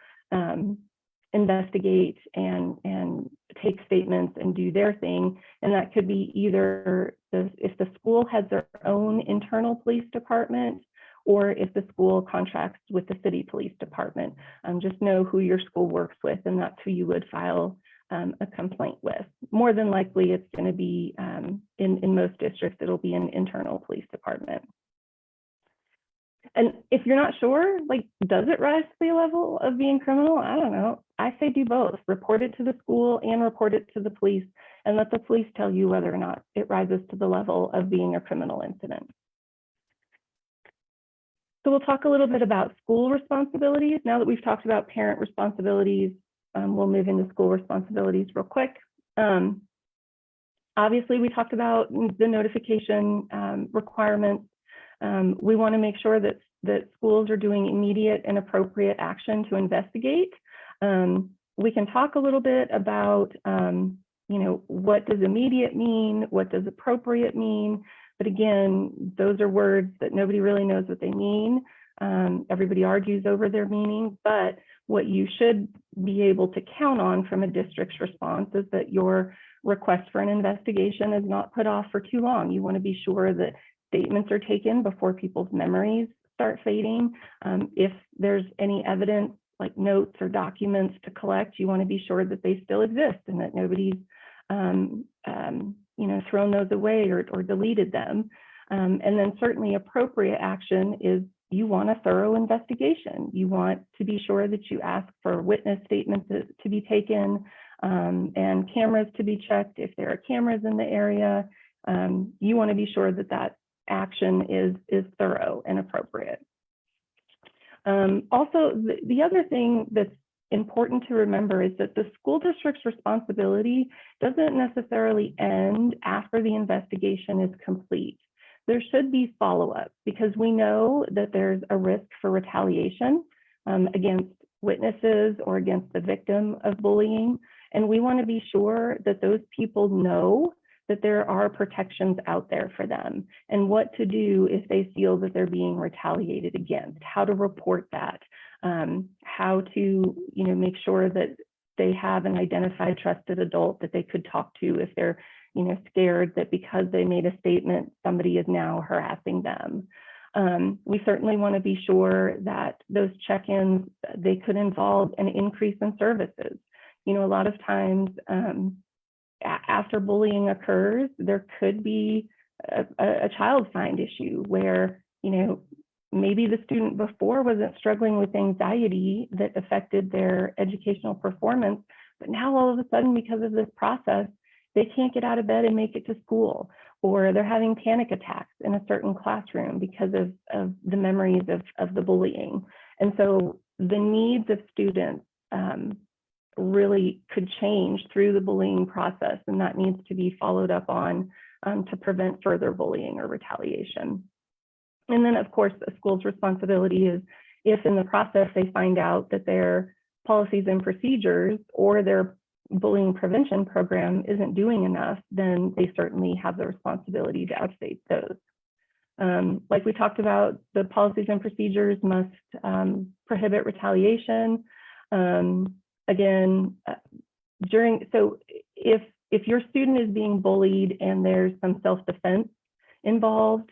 investigate and take statements and do their thing. And that could be either if the school has their own internal police department, or if the school contracts with the city police department. Just know who your school works with, and that's who you would file a complaint with. More than likely, it's going to be, in most districts, it'll be an internal police department. And if you're not sure, like, does it rise to the level of being criminal? I don't know. I say do both. Report it to the school and report it to the police, and let the police tell you whether or not it rises to the level of being a criminal incident. So we'll talk a little bit about school responsibilities. Now that we've talked about parent responsibilities, we'll move into school responsibilities real quick. Obviously, we talked about the notification requirements. We want to make sure that schools are doing immediate and appropriate action to investigate. We can talk a little bit about, you know, what does immediate mean? What does appropriate mean? But again, those are words that nobody really knows what they mean. Everybody argues over their meaning, but what you should be able to count on from a district's response is that your request for an investigation is not put off for too long. You want to be sure that statements are taken before people's memories start fading. If there's any evidence like notes or documents to collect, you want to be sure that they still exist and that nobody's you know, thrown those away or deleted them. And then certainly appropriate action is you want a thorough investigation. You want to be sure that you ask for witness statements to be taken and cameras to be checked if there are cameras in the area. You want to be sure that that action is thorough and appropriate. Also, the other thing that's important to remember is that the school district's responsibility doesn't necessarily end after the investigation is complete. There should be follow-up because we know that there's a risk for retaliation against witnesses or against the victim of bullying. And we want to be sure that those people know that there are protections out there for them and what to do if they feel that they're being retaliated against, how to report that, how to make sure that they have an identified trusted adult that they could talk to if they're scared that because they made a statement, somebody is now harassing them. We certainly want to be sure that those check-ins, they could involve an increase in services. A lot of times after bullying occurs, there could be a child find issue where, maybe the student before wasn't struggling with anxiety that affected their educational performance, but now all of a sudden, because of this process, they can't get out of bed and make it to school, or they're having panic attacks in a certain classroom because of the memories of the bullying. And so the needs of students really could change through the bullying process, and that needs to be followed up on to prevent further bullying or retaliation. And then, of course, a school's responsibility is if in the process they find out that their policies and procedures or their bullying prevention program isn't doing enough, then they certainly have the responsibility to update those. Like we talked about, the policies and procedures must prohibit retaliation. Again, so if your student is being bullied and there's some self-defense involved,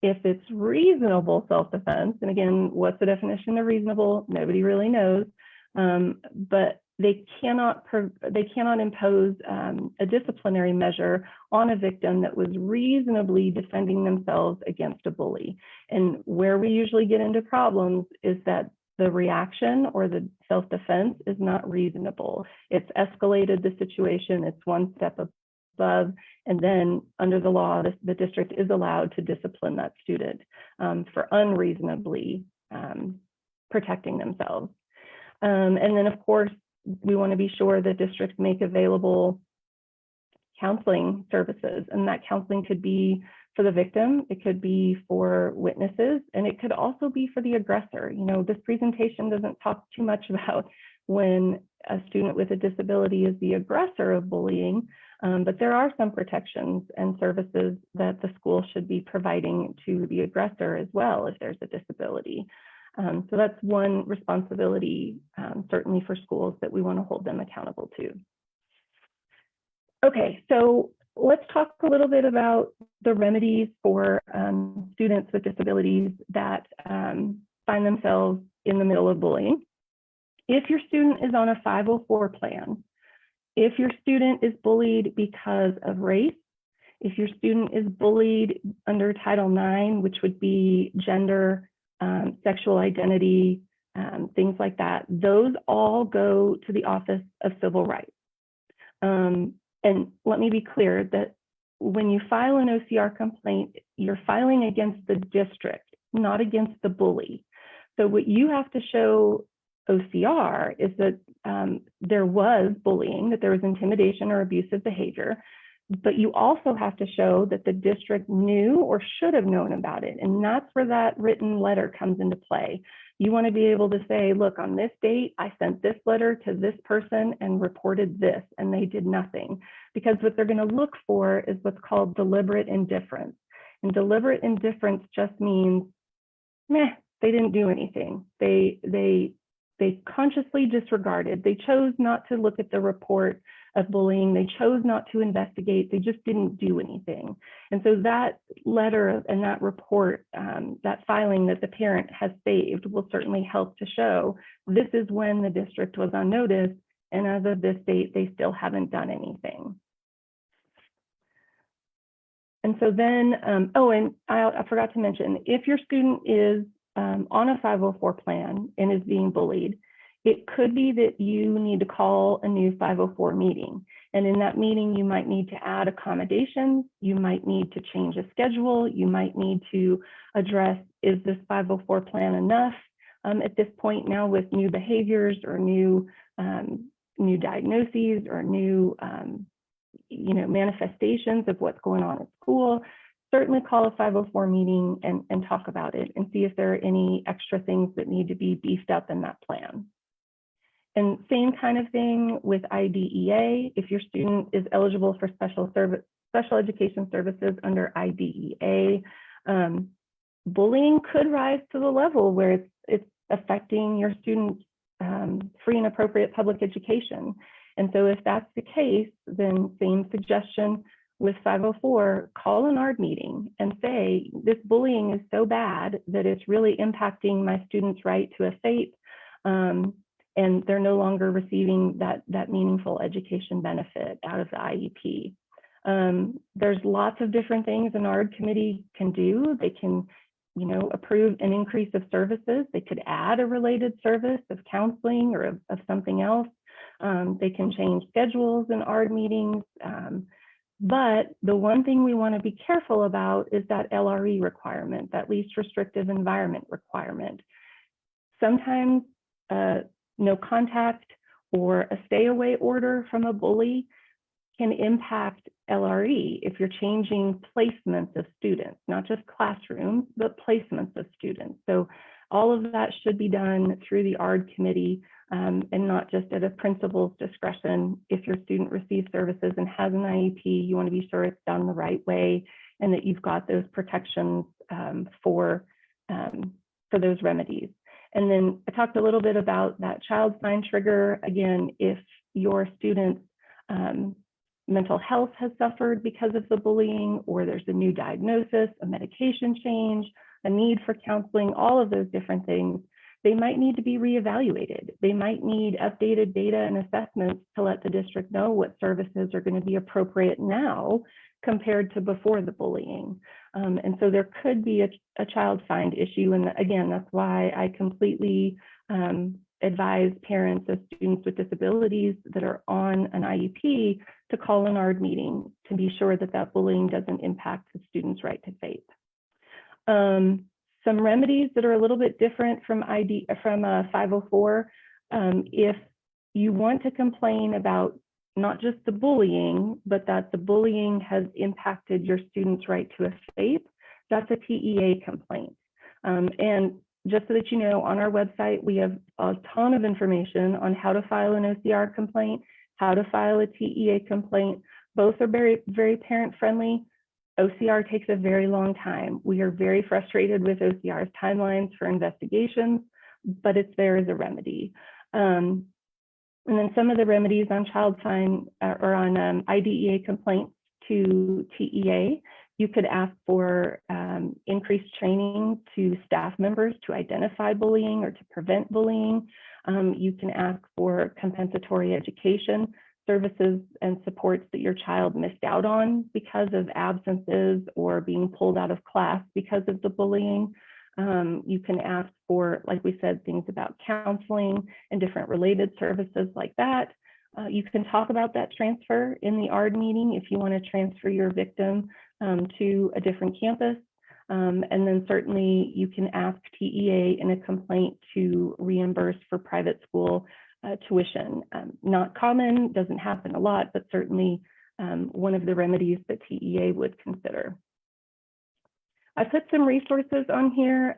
if it's reasonable self-defense, and again, what's the definition of reasonable? Nobody really knows, but they cannot impose a disciplinary measure on a victim that was reasonably defending themselves against a bully. And where we usually get into problems is that the reaction or the self-defense is not reasonable. It's escalated the situation, it's one step above, and then under the law, the district is allowed to discipline that student for unreasonably protecting themselves. And then, of course, we want to be sure that districts make available counseling services, and that counseling could be for the victim, it could be for witnesses, and it could also be for the aggressor. This presentation doesn't talk too much about when a student with a disability is the aggressor of bullying, but there are some protections and services that the school should be providing to the aggressor as well if there's a disability. So that's one responsibility, certainly for schools, that we want to hold them accountable to. Okay, so let's talk a little bit about the remedies for students with disabilities that find themselves in the middle of bullying. If your student is on a 504 plan, if your student is bullied because of race, if your student is bullied under Title IX, which would be gender, sexual identity, things like that, those all go to the Office of Civil Rights. And let me be clear that when you file an OCR complaint, you're filing against the district, not against the bully. So what you have to show OCR is that there was bullying, that there was intimidation or abusive behavior, but you also have to show that the district knew or should have known about it. And that's where that written letter comes into play. You want to be able to say, look, on this date, I sent this letter to this person and reported this, and they did nothing. Because what they're going to look for is what's called deliberate indifference. And deliberate indifference just means, meh, they didn't do anything. They consciously disregarded. They chose not to look at the report of bullying. They chose not to investigate. They just didn't do anything. And so that letter and that report, that filing that the parent has saved will certainly help to show this is when the district was on notice, and as of this date, they still haven't done anything. And so then, and I forgot to mention, if your student is on a 504 plan and is being bullied, it could be that you need to call a new 504 meeting. And in that meeting, you might need to add accommodations, you might need to change a schedule, you might need to address, is this 504 plan enough? at this point now with new behaviors or new diagnoses or new manifestations of what's going on at school, certainly call a 504 meeting and talk about it and see if there are any extra things that need to be beefed up in that plan. And same kind of thing with IDEA. If your student is eligible for special education services under IDEA, bullying could rise to the level where it's affecting your student's free and appropriate public education. And so if that's the case, then same suggestion with 504, call an ARD meeting and say, this bullying is so bad that it's really impacting my student's right to a FAPE, and they're no longer receiving that meaningful education benefit out of the IEP. There's lots of different things an ARD committee can do. They can, approve an increase of services. They could add a related service of counseling or of something else. They can change schedules in ARD meetings. But the one thing we want to be careful about is that LRE requirement, that least restrictive environment requirement. Sometimes no contact or a stay away order from a bully can impact LRE if you're changing placements of students, not just classrooms, but placements of students. So all of that should be done through the ARD committee and not just at a principal's discretion. If your student receives services and has an IEP, you want to be sure it's done the right way and that you've got those protections for those remedies. And then I talked a little bit about that child sign trigger. Again, if your student's mental health has suffered because of the bullying, or there's a new diagnosis, a medication change, a need for counseling, all of those different things, they might need to be reevaluated. They might need updated data and assessments to let the district know what services are going to be appropriate now compared to before the bullying. And so there could be a child find issue. And again, that's why I completely advise parents of students with disabilities that are on an IEP to call an ARD meeting to be sure that that bullying doesn't impact the student's right to FAPE. Some remedies that are a little bit different from 504. If you want to complain about not just the bullying, but that the bullying has impacted your student's right to a FAPE, that's a TEA complaint. And just so that you know, on our website, we have a ton of information on how to file an OCR complaint, how to file a TEA complaint. Both are very, very parent friendly. OCR takes a very long time. We are very frustrated with OCR's timelines for investigations, but it's there as a remedy. And then some of the remedies on child sign or on IDEA complaints to TEA, you could ask for increased training to staff members to identify bullying or to prevent bullying. You can ask for compensatory education services and supports that your child missed out on because of absences or being pulled out of class because of the bullying. You can ask for, like we said, things about counseling and different related services like that. You can talk about that transfer in the ARD meeting if you want to transfer your victim to a different campus. And then certainly you can ask TEA in a complaint to reimburse for private school tuition. Not common, doesn't happen a lot, but certainly one of the remedies that TEA would consider. I put some resources on here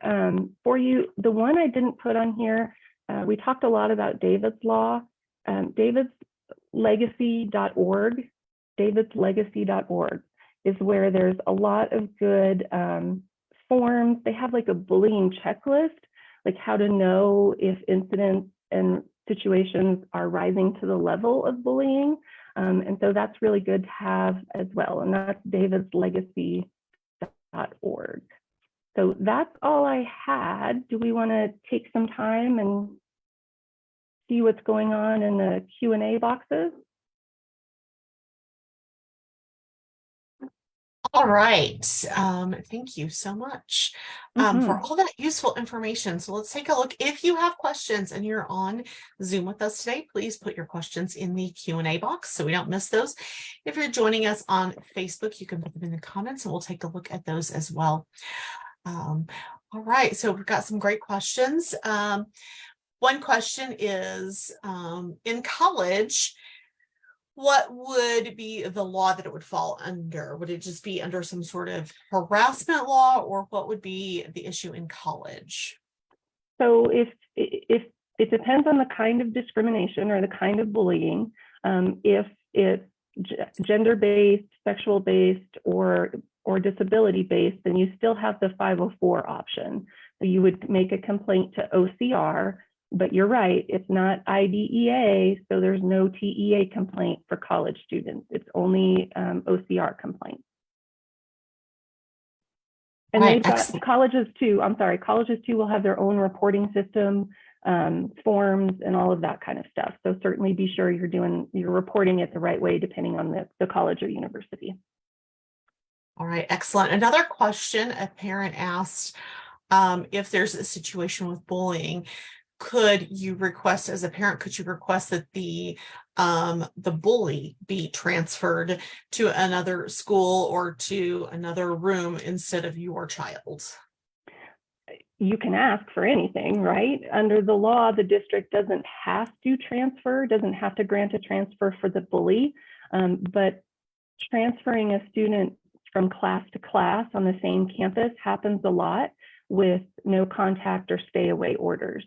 for you. The one I didn't put on here, we talked a lot about David's Law. Davidslegacy.org, davidslegacy.org is where there's a lot of good forms. They have like a bullying checklist, like how to know if incidents and situations are rising to the level of bullying. And so that's really good to have as well. And that's davidslegacy.org. So that's all I had. Do we want to take some time and see what's going on in the Q&A boxes? All right. Thank you so much for all that useful information. So let's take a look. If you have questions and you're on Zoom with us today, please put your questions in the Q&A box so we don't miss those. If you're joining us on Facebook, you can put them in the comments and we'll take a look at those as well. All right, so we've got some great questions. One question is, in college, what would be the law that it would fall under? Would it just be under some sort of harassment law, or what would be the issue in college? So if it depends on the kind of discrimination or the kind of bullying, if it's gender-based, sexual-based, or disability-based, then you still have the 504 option. So you would make a complaint to OCR, but you're right, it's not IDEA, so there's no TEA complaint for college students. It's only OCR complaint. And Right, they've got excellent. colleges too. I'm sorry, colleges too will have their own reporting system, forms, and all of that kind of stuff. So certainly be sure you're reporting it the right way, depending on the college or university. All right, excellent. Another question a parent asked, if there's a situation with bullying, could you request, as a parent, could you request that the bully be transferred to another school or to another room instead of your child? You can ask for anything, right? Under the law, the district doesn't have to transfer, doesn't have to grant a transfer for the bully, but transferring a student from class to class on the same campus happens a lot with no contact or stay away orders.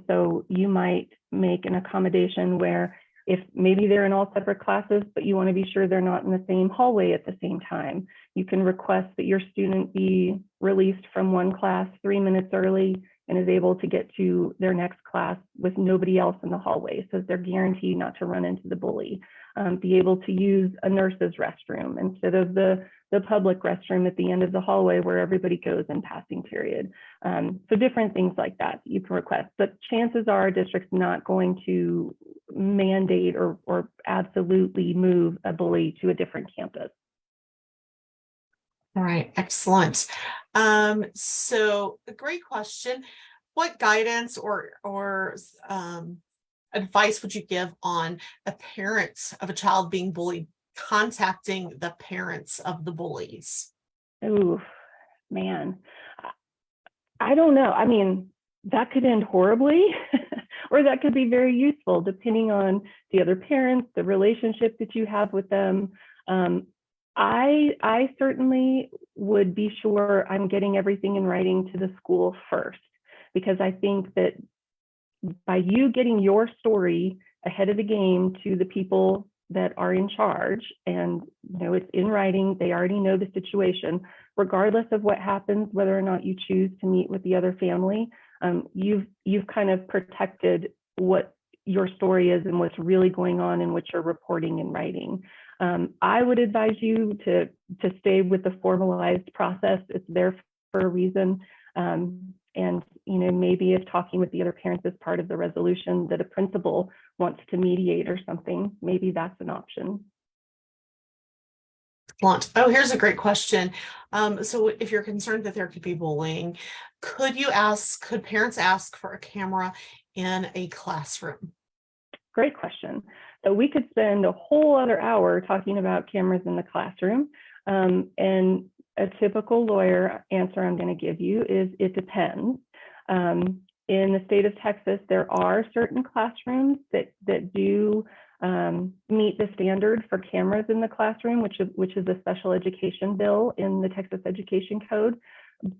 So you might make an accommodation where if maybe they're in all separate classes, but you want to be sure they're not in the same hallway at the same time, you can request that your student be released from one class 3 minutes early and is able to get to their next class with nobody else in the hallway, so they're guaranteed not to run into the bully. Be able to use a nurse's restroom instead of the public restroom at the end of the hallway where everybody goes in passing period. So different things like that you can request, but chances are a district's not going to mandate or absolutely move a bully to a different campus. All right, excellent. So a great question. What guidance or advice would you give on a parent of a child being bullied contacting the parents of the bullies? Oh, man. I don't know. I mean, that could end horribly or that could be very useful depending on the other parents, the relationship that you have with them. I certainly would be sure I'm getting everything in writing to the school first, because I think that by you getting your story ahead of the game to the people that are in charge, and it's in writing, they already know the situation, regardless of what happens, whether or not you choose to meet with the other family, you've kind of protected what your story is and what's really going on and what you're reporting in writing. I would advise you to stay with the formalized process. It's there for a reason. And maybe if talking with the other parents is part of the resolution that a principal wants to mediate or something, maybe that's an option. Excellent. Oh, here's a great question. So if you're concerned that there could be bullying, could parents ask for a camera in a classroom? Great question. So we could spend a whole other hour talking about cameras in the classroom. And a typical lawyer answer I'm going to give you is it depends. In the state of Texas, there are certain classrooms that do meet the standard for cameras in the classroom, which is a special education bill in the Texas Education Code,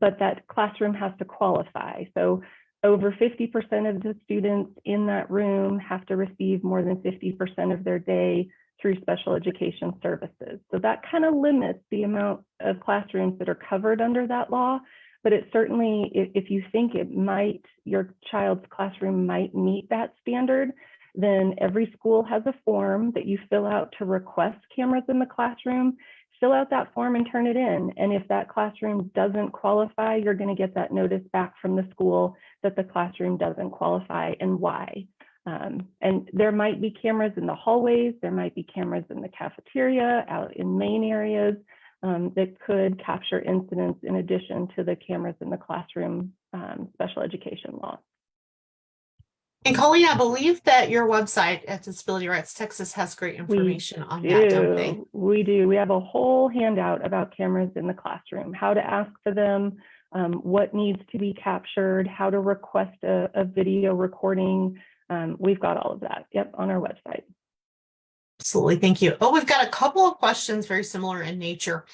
but that classroom has to qualify. So over 50% of the students in that room have to receive more than 50% of their day through special education services. So that kind of limits the amount of classrooms that are covered under that law. But it certainly, if you think your child's classroom might meet that standard, then every school has a form that you fill out to request cameras in the classroom. Fill out that form and turn it in. And if that classroom doesn't qualify, you're going to get that notice back from the school that the classroom doesn't qualify and why. And there might be cameras in the hallways, there might be cameras in the cafeteria, out in main areas that could capture incidents in addition to the cameras in the classroom special education law. And Colleen, I believe that your website at Disability Rights Texas has great information on that, don't they? We do. We have a whole handout about cameras in the classroom, how to ask for them, what needs to be captured, how to request a video recording. We've got all of that, yep, on our website. Absolutely. Thank you. Oh, we've got a couple of questions very similar in nature.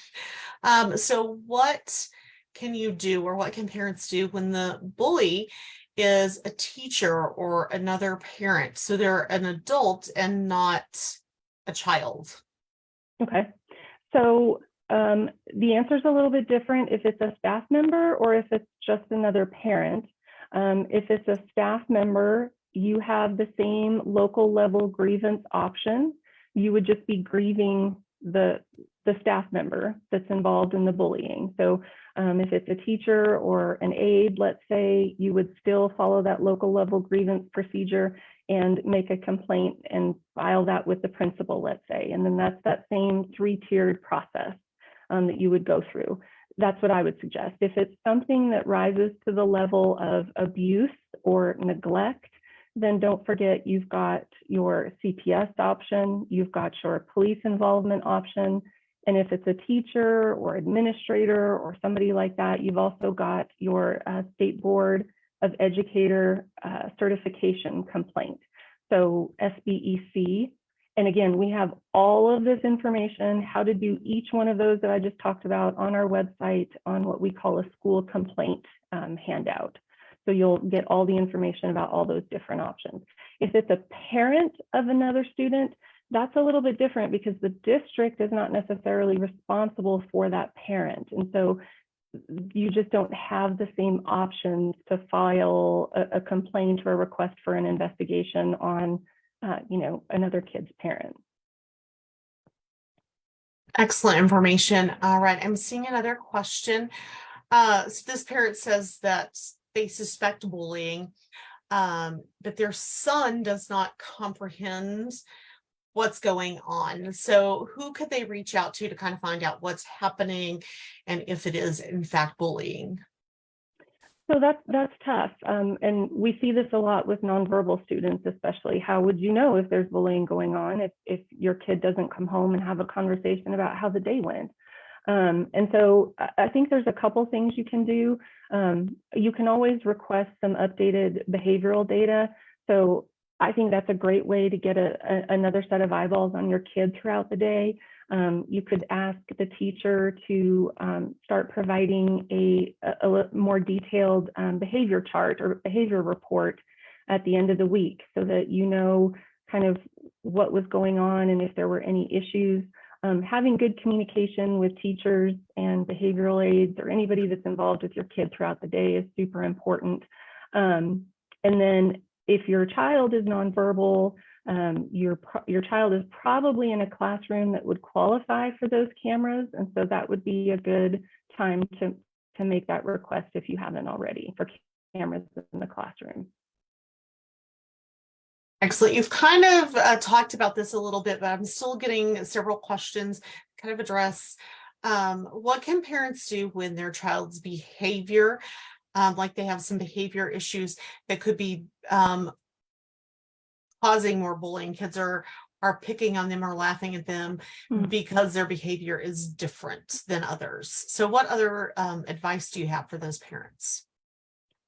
So what can you do, or what can parents do when the bully is a teacher or another parent? So they're an adult and not a child. Okay. So the answer is a little bit different if it's a staff member or if it's just another parent. If it's a staff member, you have the same local level grievance option. You would just be grieving the staff member that's involved in the bullying. So if it's a teacher or an aide, let's say, you would still follow that local level grievance procedure and make a complaint and file that with the principal, let's say. And then that's that same 3-tiered process that you would go through. That's what I would suggest. If it's something that rises to the level of abuse or neglect, then don't forget you've got your CPS option, you've got your police involvement option, and if it's a teacher or administrator or somebody like that, you've also got your State Board of Educator certification complaint, so SBEC. And again, we have all of this information, how to do each one of those that I just talked about on our website on what we call a school complaint handout. So you'll get all the information about all those different options. If it's a parent of another student, that's a little bit different because the district is not necessarily responsible for that parent. And so you just don't have the same options to file a complaint or a request for an investigation on, another kid's parent. Excellent information. All right, I'm seeing another question. So this parent says that they suspect bullying, but their son does not comprehend what's going on. So who could they reach out to kind of find out what's happening and if it is in fact bullying? So that's tough. And we see this a lot with nonverbal students, especially. How would you know if there's bullying going on if your kid doesn't come home and have a conversation about how the day went? And so I think there's a couple things you can do. You can always request some updated behavioral data. So I think that's a great way to get another set of eyeballs on your kid throughout the day. You could ask the teacher to start providing a more detailed behavior chart or behavior report at the end of the week so that you know kind of what was going on and if there were any issues. Having good communication with teachers and behavioral aides or anybody that's involved with your kid throughout the day is super important. And then if your child is nonverbal, your child is probably in a classroom that would qualify for those cameras. And so that would be a good time to make that request if you haven't already for cameras in the classroom. Excellent. You've kind of talked about this a little bit, but I'm still getting several questions kind of address. What can parents do when their child's behavior, like they have some behavior issues that could be causing more bullying? Kids are picking on them or laughing at them because their behavior is different than others. So what other advice do you have for those parents?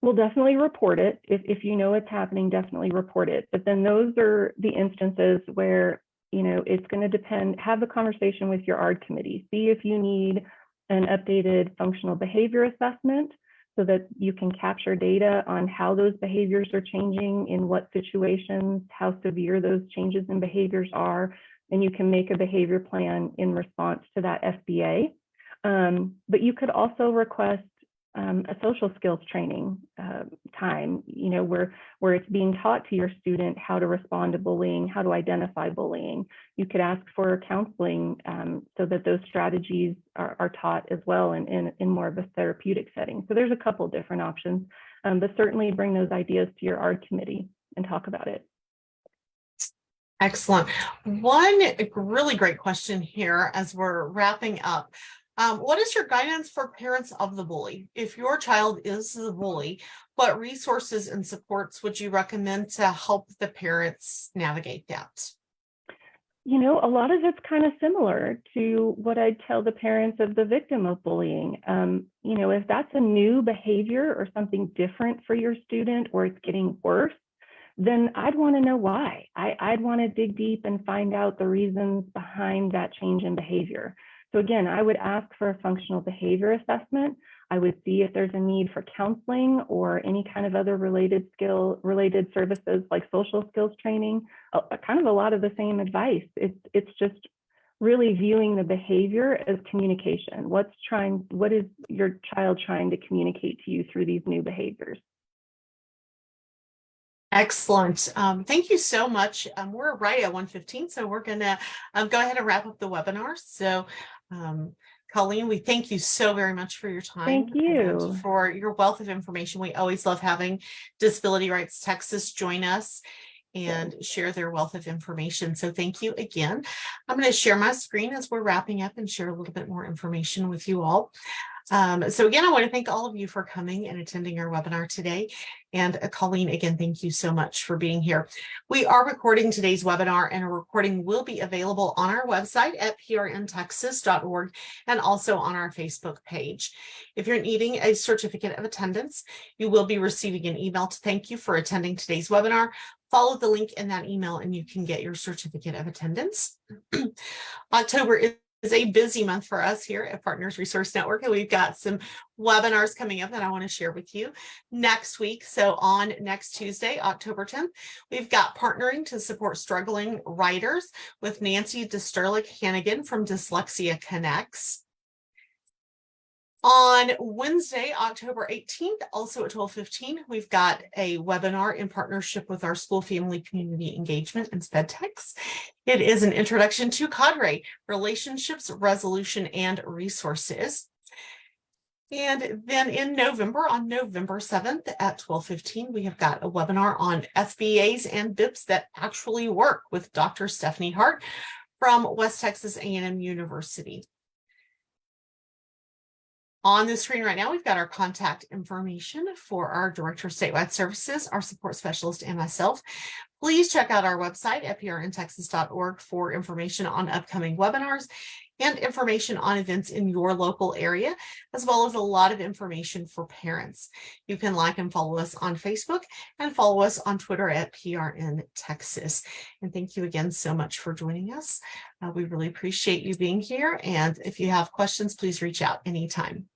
Well, definitely report it. If you know it's happening, definitely report it. But then those are the instances where, it's going to depend. Have the conversation with your ARD committee. See if you need an updated functional behavior assessment so that you can capture data on how those behaviors are changing, in what situations, how severe those changes in behaviors are, and you can make a behavior plan in response to that FBA. But you could also request a social skills training time, where it's being taught to your student how to respond to bullying, how to identify bullying. You could ask for counseling so that those strategies are taught as well in more of a therapeutic setting. So there's a couple different options, but certainly bring those ideas to your ARD committee and talk about it. Excellent. One really great question here as we're wrapping up. What is your guidance for parents of the bully? If your child is the bully, what resources and supports would you recommend to help the parents navigate that? A lot of it's kind of similar to what I'd tell the parents of the victim of bullying. if that's a new behavior or something different for your student, or it's getting worse, then I'd want to know why. I'd want to dig deep and find out the reasons behind that change in behavior. So again, I would ask for a functional behavior assessment. I would see if there's a need for counseling or any kind of other related services like social skills training, kind of a lot of the same advice. It's just really viewing the behavior as communication. What is your child trying to communicate to you through these new behaviors? Excellent. Thank you so much. We're right at 1:15, so we're going to go ahead and wrap up the webinar. So, Colleen, we thank you so very much for your time. Thank you. And for your wealth of information. We always love having Disability Rights Texas join us and share their wealth of information. So thank you again. I'm going to share my screen as we're wrapping up and share a little bit more information with you all. So again, I want to thank all of you for coming and attending our webinar today. And Colleen, again, thank you so much for being here. We are recording today's webinar, and a recording will be available on our website at prntexas.org and also on our Facebook page. If you're needing a certificate of attendance, you will be receiving an email to thank you for attending today's webinar. Follow the link in that email and you can get your certificate of attendance. October is a busy month for us here at Partners Resource Network, and we've got some webinars coming up that I want to share with you next week. So on next Tuesday, October 10th, we've got Partnering to Support Struggling Writers with Nancy Desterlich-Hannigan from Dyslexia Connects. On Wednesday, October 18th, also at 12:15, we've got a webinar in partnership with our School Family Community Engagement and SpedTex. It is an introduction to Cadre, Relationships, Resolution, and Resources. And then in November, on November 7th at 12:15, we have got a webinar on FBAs and BIPs that actually work with Dr. Stephanie Hart from West Texas A&M University. On the screen right now, we've got our contact information for our Director of Statewide Services, our support specialist, and myself. Please check out our website at prntexas.org for information on upcoming webinars and information on events in your local area, as well as a lot of information for parents. You can like and follow us on Facebook and follow us on Twitter at PRNTexas. And thank you again so much for joining us. We really appreciate you being here. And if you have questions, please reach out anytime.